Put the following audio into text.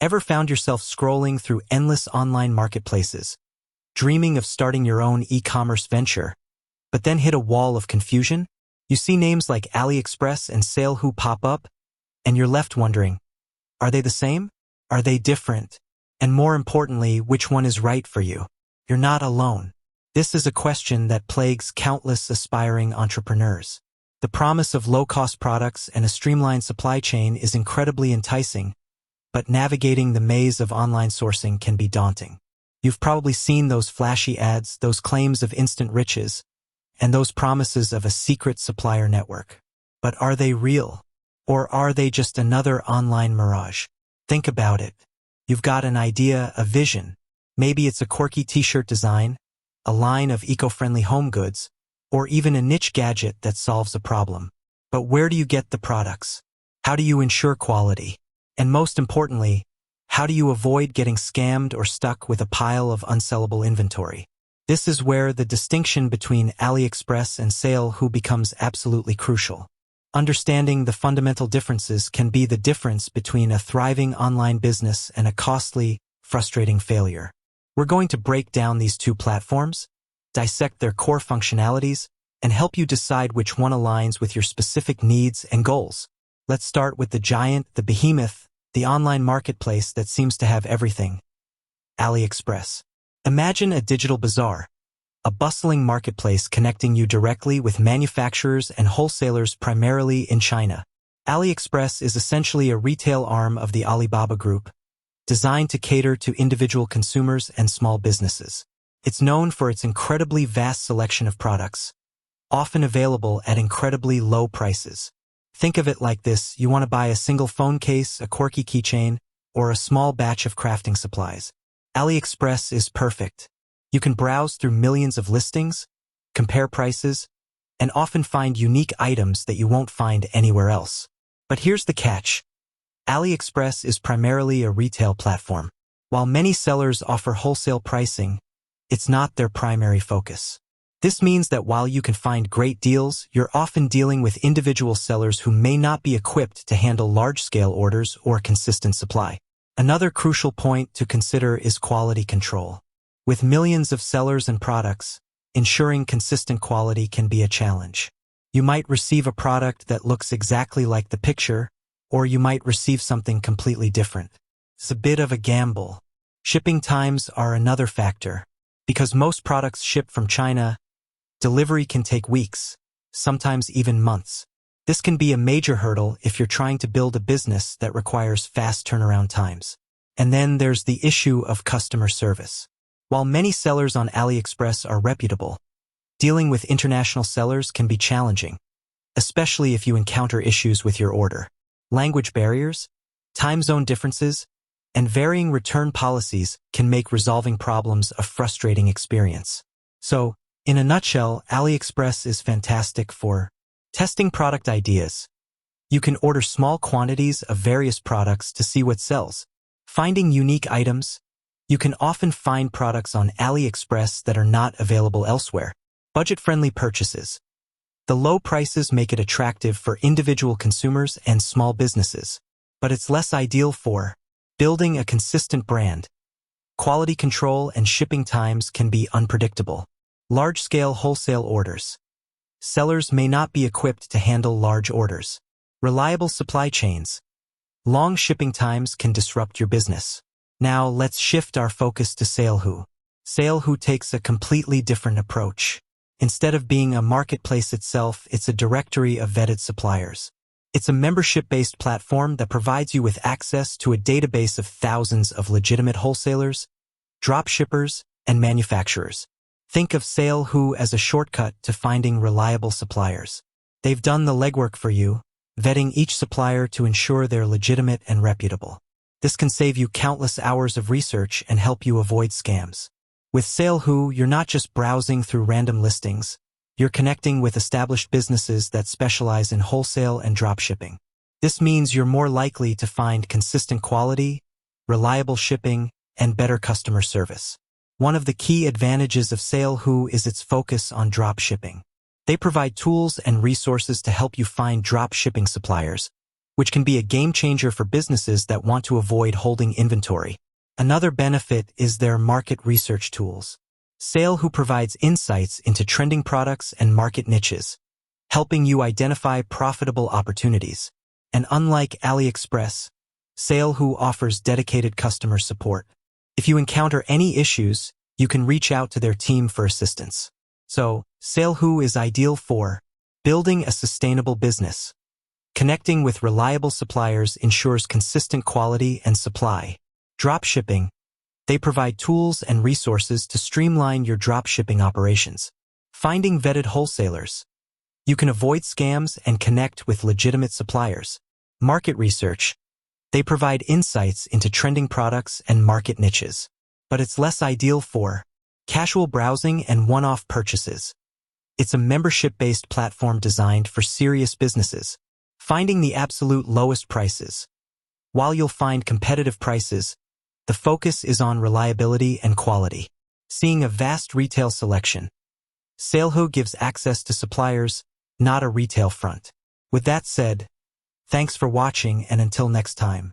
Ever found yourself scrolling through endless online marketplaces, dreaming of starting your own e-commerce venture, but then hit a wall of confusion? You see names like AliExpress and SaleHoo pop up, and you're left wondering, are they the same? Are they different? And more importantly, which one is right for you? You're not alone. This is a question that plagues countless aspiring entrepreneurs. The promise of low-cost products and a streamlined supply chain is incredibly enticing, but navigating the maze of online sourcing can be daunting. You've probably seen those flashy ads, those claims of instant riches, and those promises of a secret supplier network. But are they real? Or are they just another online mirage? Think about it. You've got an idea, a vision. Maybe it's a quirky t-shirt design, a line of eco-friendly home goods, or even a niche gadget that solves a problem. But where do you get the products? How do you ensure quality? And most importantly, how do you avoid getting scammed or stuck with a pile of unsellable inventory? This is where the distinction between AliExpress and SaleHoo becomes absolutely crucial. Understanding the fundamental differences can be the difference between a thriving online business and a costly, frustrating failure. We're going to break down these two platforms, dissect their core functionalities, and help you decide which one aligns with your specific needs and goals. Let's start with the giant, the behemoth, the online marketplace that seems to have everything. AliExpress. Imagine a digital bazaar, a bustling marketplace connecting you directly with manufacturers and wholesalers primarily in China. AliExpress is essentially a retail arm of the Alibaba Group, designed to cater to individual consumers and small businesses. It's known for its incredibly vast selection of products, often available at incredibly low prices. Think of it like this: you want to buy a single phone case, a quirky keychain, or a small batch of crafting supplies. AliExpress is perfect. You can browse through millions of listings, compare prices, and often find unique items that you won't find anywhere else. But here's the catch. AliExpress is primarily a retail platform. While many sellers offer wholesale pricing, it's not their primary focus. This means that while you can find great deals, you're often dealing with individual sellers who may not be equipped to handle large-scale orders or consistent supply. Another crucial point to consider is quality control. With millions of sellers and products, ensuring consistent quality can be a challenge. You might receive a product that looks exactly like the picture, or you might receive something completely different. It's a bit of a gamble. Shipping times are another factor. Because most products ship from China, delivery can take weeks, sometimes even months. This can be a major hurdle if you're trying to build a business that requires fast turnaround times. And then there's the issue of customer service. While many sellers on AliExpress are reputable, dealing with international sellers can be challenging, especially if you encounter issues with your order. Language barriers, time zone differences, and varying return policies can make resolving problems a frustrating experience. So, in a nutshell, AliExpress is fantastic for testing product ideas. You can order small quantities of various products to see what sells. Finding unique items. You can often find products on AliExpress that are not available elsewhere. Budget-friendly purchases. The low prices make it attractive for individual consumers and small businesses, but it's less ideal for building a consistent brand. Quality control and shipping times can be unpredictable. Large-scale wholesale orders. Sellers may not be equipped to handle large orders. Reliable supply chains. Long shipping times can disrupt your business. Now let's shift our focus to SaleHoo. SaleHoo takes a completely different approach. Instead of being a marketplace itself, it's a directory of vetted suppliers. It's a membership-based platform that provides you with access to a database of thousands of legitimate wholesalers, dropshippers, and manufacturers. Think of SaleHoo as a shortcut to finding reliable suppliers. They've done the legwork for you, vetting each supplier to ensure they're legitimate and reputable. This can save you countless hours of research and help you avoid scams. With SaleHoo, you're not just browsing through random listings. You're connecting with established businesses that specialize in wholesale and dropshipping. This means you're more likely to find consistent quality, reliable shipping, and better customer service. One of the key advantages of SaleHoo is its focus on dropshipping. They provide tools and resources to help you find dropshipping suppliers, which can be a game changer for businesses that want to avoid holding inventory. Another benefit is their market research tools. SaleHoo provides insights into trending products and market niches, helping you identify profitable opportunities. And unlike AliExpress, SaleHoo offers dedicated customer support. If you encounter any issues, you can reach out to their team for assistance. So, SaleHoo is ideal for building a sustainable business. Connecting with reliable suppliers ensures consistent quality and supply. Dropshipping. They provide tools and resources to streamline your dropshipping operations. Finding vetted wholesalers. You can avoid scams and connect with legitimate suppliers. Market research. They provide insights into trending products and market niches. But it's less ideal for casual browsing and one-off purchases. It's a membership-based platform designed for serious businesses. Finding the absolute lowest prices. While you'll find competitive prices, the focus is on reliability and quality. Seeing a vast retail selection. SaleHoo gives access to suppliers, not a retail front. With that said, thanks for watching, and until next time.